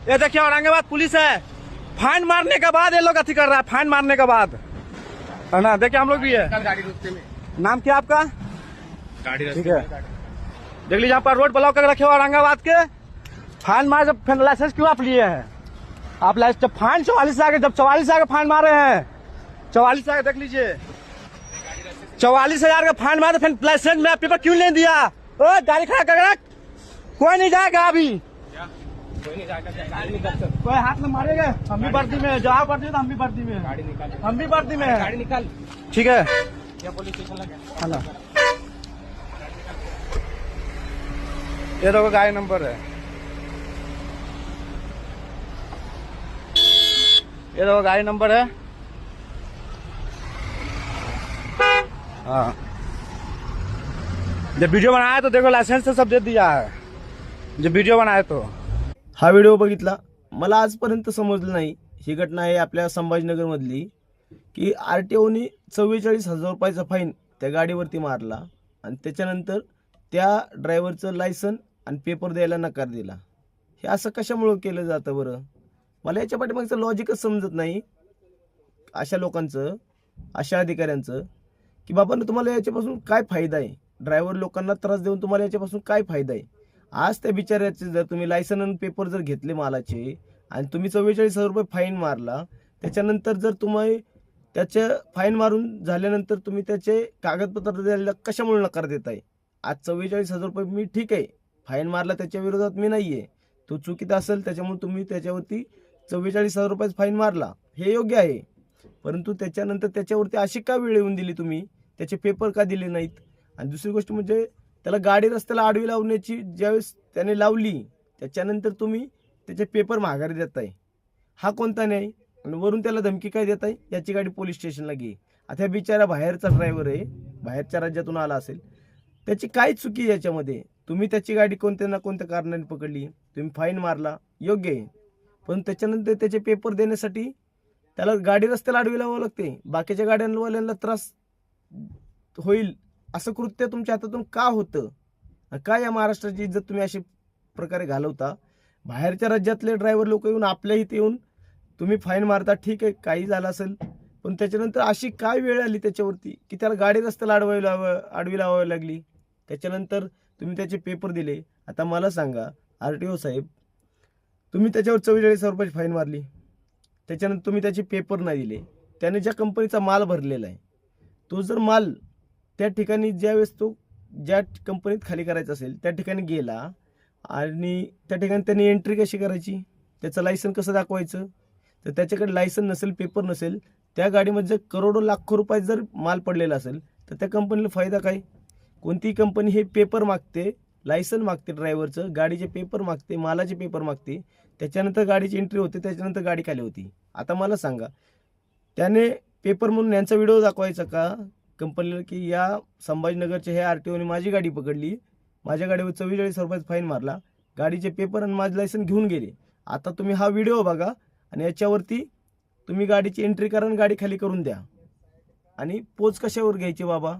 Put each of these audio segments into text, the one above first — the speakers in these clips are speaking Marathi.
ये देखिए औरंगाबाद पुलिस है, फाइन मारने के बाद ये लोग अति कर रहा है, फाइन मारने के बाद है ना। देखिए हम लोग भी है। गाड़ी रुकते में नाम क्या आपका? गाड़ी ठीक है, देख लीजिए यहाँ पर रोड ब्लॉक कर रखे हो औरंगाबाद के। फाइन मार, जब लाइसेंस क्यों आप लिए हैं? आप लाइसेंस जब फाइन 44 आगे, जब 44 आगे फाइन मारे हैं, 44 आगे देख लीजिए, 44,000 का फाइन मारे, फिर लाइसेंस में पेपर क्यों नहीं दिया? ओ गाड़ी खड़ा कर, कोई नहीं जाएगा अभी, कोई नहीं जाएगा, गाड़ी निकाल सर। कोई हाथ में मारेगा। हम भी वर्दी में, जहाँ वर्दी में तो हम भी वर्दी में, गाड़ी निकाल, हम भी वर्दी में है। गाड़ी निकाल। ठीक है, क्या पुलिस स्टेशन लगा है ना। ये देखो गाड़ी नंबर है, ये देखो गाड़ी नंबर है। हाँ, जब वीडियो बनाया तो देखो लाइसेंस से सब दे दिया है, जब वीडियो बनाया तो। हा व्हिडिओ बघितला, मला आजपर्यंत समजलं नाही ही घटना आहे आपल्या संभाजीनगरमधली की RTOनी 44,000 रुपयाचा फाईन त्या गाडीवरती मारला आणि त्याच्यानंतर त्या ड्रायव्हरचं लायसन आणि पेपर द्यायला नकार दिला। हे असं कशामुळे केलं जातं बरं? मला याच्या पाठीमागचं लॉजिकच समजत नाही अशा लोकांचं, अशा अधिकाऱ्यांचं, की बाबा तुम्हाला याच्यापासून काय फायदा आहे? ड्रायव्हर लोकांना त्रास देऊन तुम्हाला याच्यापासून काय फायदा आहे? आज त्या बिचाऱ्याचे जर तुम्ही लायसन आणि पेपर जर घेतले मालाचे आणि तुम्ही 44,000 रुपये फाईन मारला, त्याच्यानंतर जर तुम्ही त्याचे फाईन मारून झाल्यानंतर तुम्ही त्याचे कागदपत्र द्यायला कशामुळे नकार देताय? आज 44,000 रुपये मी ठीक आहे, फाईन मारला त्याच्या विरोधात मी नाहीये, तो चुकीचा असेल त्याच्यामुळे तुम्ही त्याच्यावरती 44,000 रुपयाचा फाईन मारला, हे योग्य आहे। परंतु त्याच्यानंतर त्याच्यावरती अशी का वेळ येऊन दिली तुम्ही? त्याचे पेपर का दिले नाहीत? आणि दुसरी गोष्ट म्हणजे त्याला गाडी रस्त्याला आडवी लावण्याची ज्यावेळेस त्याने लावली त्याच्यानंतर तुम्ही त्याचे पेपर माघारी देताय, हा कोणता न्याय? आणि वरून त्याला धमकी काय देताय? याची गाडी पोलीस स्टेशनला घे। आता बिचारा बाहेरचा ड्रायव्हर आहे, बाहेरच्या राज्यातून आला असेल, त्याची काय चुकी याच्यामध्ये? तुम्ही त्याची गाडी कोणत्या ना कोणत्या कारणाने पकडली, तुम्ही फाईन मारला, योग्य आहे, पण त्याच्यानंतर त्याचे पेपर देण्यासाठी त्याला गाडी रस्त्याला आडवी लावावं लागते, बाकीच्या गाड्यांवाल्यांना त्रास होईल असं कृत्य तुमच्या हातातून का होतं? काय या महाराष्ट्राची इज्जत तुम्ही अशी प्रकारे घालवता? बाहेरच्या राज्यातले ड्रायव्हर लोक येऊन आपल्या इथे येऊन तुम्ही फाईन मारता, ठीक आहे, काही झालं असेल, पण त्याच्यानंतर अशी काय वेळ आली त्याच्यावरती की त्याला गाडी रस्त्याला आडवी लावावी लागली? त्याच्यानंतर तुम्ही त्याचे पेपर दिले। आता मला सांगा RTO साहेब, तुम्ही त्याच्यावर 44,000 रुपयाची फाईन मारली, त्याच्यानंतर तुम्ही त्याचे पेपर नाही दिले, त्याने ज्या कंपनीचा माल भरलेला आहे तो जर माल त्या ठिकाणी ज्यावेळेस तो ज्या कंपनीत खाली करायचा असेल त्या ठिकाणी गेला आणि त्या ठिकाणी त्यांनी एंट्री कशी करायची? त्याचं लायसन कसं दाखवायचं? तर त्याच्याकडे लायसन नसेल, पेपर नसेल, त्या गाडीमध्ये जर करोडो लाखो रुपये जर माल पडलेला असेल तर त्या कंपनीला फायदा काय? कोणती कंपनी हे पेपर मागते, लायसन मागते, ड्रायव्हरचं गाडीचे पेपर मागते, मालाचे पेपर मागते, त्याच्यानंतर गाडीची एंट्री होते, त्याच्यानंतर गाडी खाली होती। आता मला सांगा, त्याने पेपर म्हणून यांचा व्हिडिओ दाखवायचा का कंपनीला की या संभाजीनगरच्या हे RTOने माझी गाडी पकडली, माझ्या गाडीवर 44,000 रुपयाचा फाईन मारला, गाडीचे पेपर आणि माझं लायसन घेऊन गेले, आता तुम्ही हा व्हिडिओ बघा आणि याच्यावरती तुम्ही गाडीची एंट्री करा आणि गाडी खाली करून द्या। आणि पोच कशावर घ्यायची बाबा?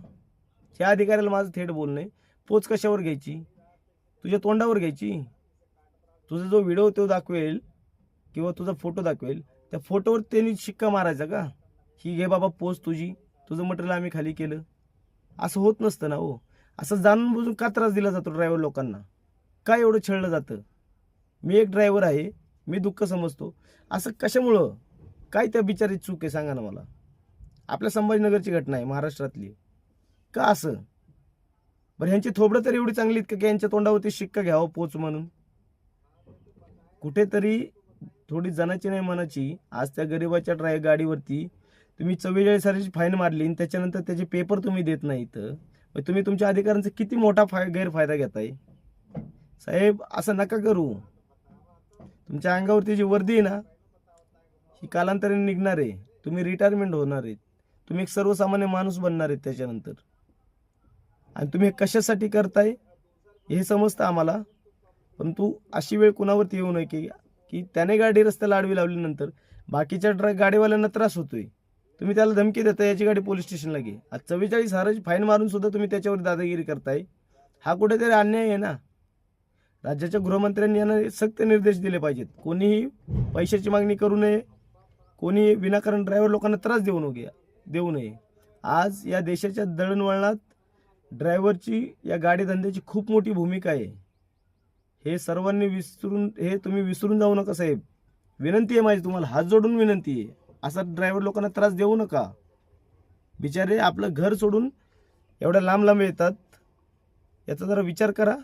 ह्या अधिकाऱ्याला माझं थेट बोलणं आहे, पोच कशावर घ्यायची? तुझ्या तोंडावर घ्यायची? तुझा जो व्हिडिओ तो दाखवेल किंवा तुझा फोटो दाखवेल त्या फोटोवर त्यांनी शिक्का मारायचा का ही घे बाबा पोच तुझी, तुझं मटेरियल आम्ही खाली केलं? असं होत नसतं ना हो। असं जाणून बुजून का त्रास दिला जातो ड्रायव्हर लोकांना? काय एवढं छळलं जातं? मी एक ड्रायव्हर आहे, मी दुःख समजतो, असं कशामुळं? काय त्या बिचारीची चूक आहे सांगा ना मला? आपल्या संभाजीनगरची घटना आहे, महाराष्ट्रातली, का असं? बरं ह्यांची थोबडं तरी एवढी चांगली आहेत का यांच्या तोंडावरती शिक्का घ्यावं पोच म्हणून? कुठेतरी थोडी जनाची नाही मनाची। आज त्या गरीबाच्या गाडीवरती तुम्ही 44,000ची फाईन मारली आणि त्याच्यानंतर त्याचे पेपर तुम्ही देत नाही, तर तुम्ही तुमच्या अधिकारांचा किती मोठा गैरफायदा घेताय साहेब? असं नका करू। तुमच्या अंगावरती जी वर्दी आहे ना ही कालांतराने निघणार आहे, तुम्ही रिटायरमेंट होणार आहेत, तुम्ही एक सर्वसामान्य माणूस बनणार आहेत त्याच्यानंतर, आणि तुम्ही कशासाठी करताय हे समजतं आम्हाला, परंतु अशी वेळ कुणावरती येऊ नये की त्याने गाडी रस्त्याला आडवी लावल्यानंतर बाकीच्या गाडीवाल्यांना त्रास होतोय, तुम्ही त्याला धमकी देता याची गाडी पोलीस स्टेशनला घे। आज 44,000ची फाईन मारून सुद्धा तुम्ही त्याच्यावर दादागिरी करताय, हा कुठेतरी अन्याय आहे ना। राज्याच्या गृहमंत्र्यांनी यांना सक्त निर्देश दिले पाहिजेत. कोणीही पैशाची मागणी करू नये, कोणी विनाकारण ड्रायव्हर लोकांना त्रास देऊ नये. आज या देशाच्या दळणवळणात ड्रायव्हरची, या गाडी धंद्याची खूप मोठी भूमिका आहे. हे सर्वांनी तुम्ही विसरून जाऊ नका साहेब. विनंती आहे माझी तुम्हाला, हात जोडून विनंती आहे. असा ड्रायव्हर लोकांना त्रास देऊ नका. बिचारे आपलं घर सोडून एवढ्या लांब येतात, याचा जरा विचार करा.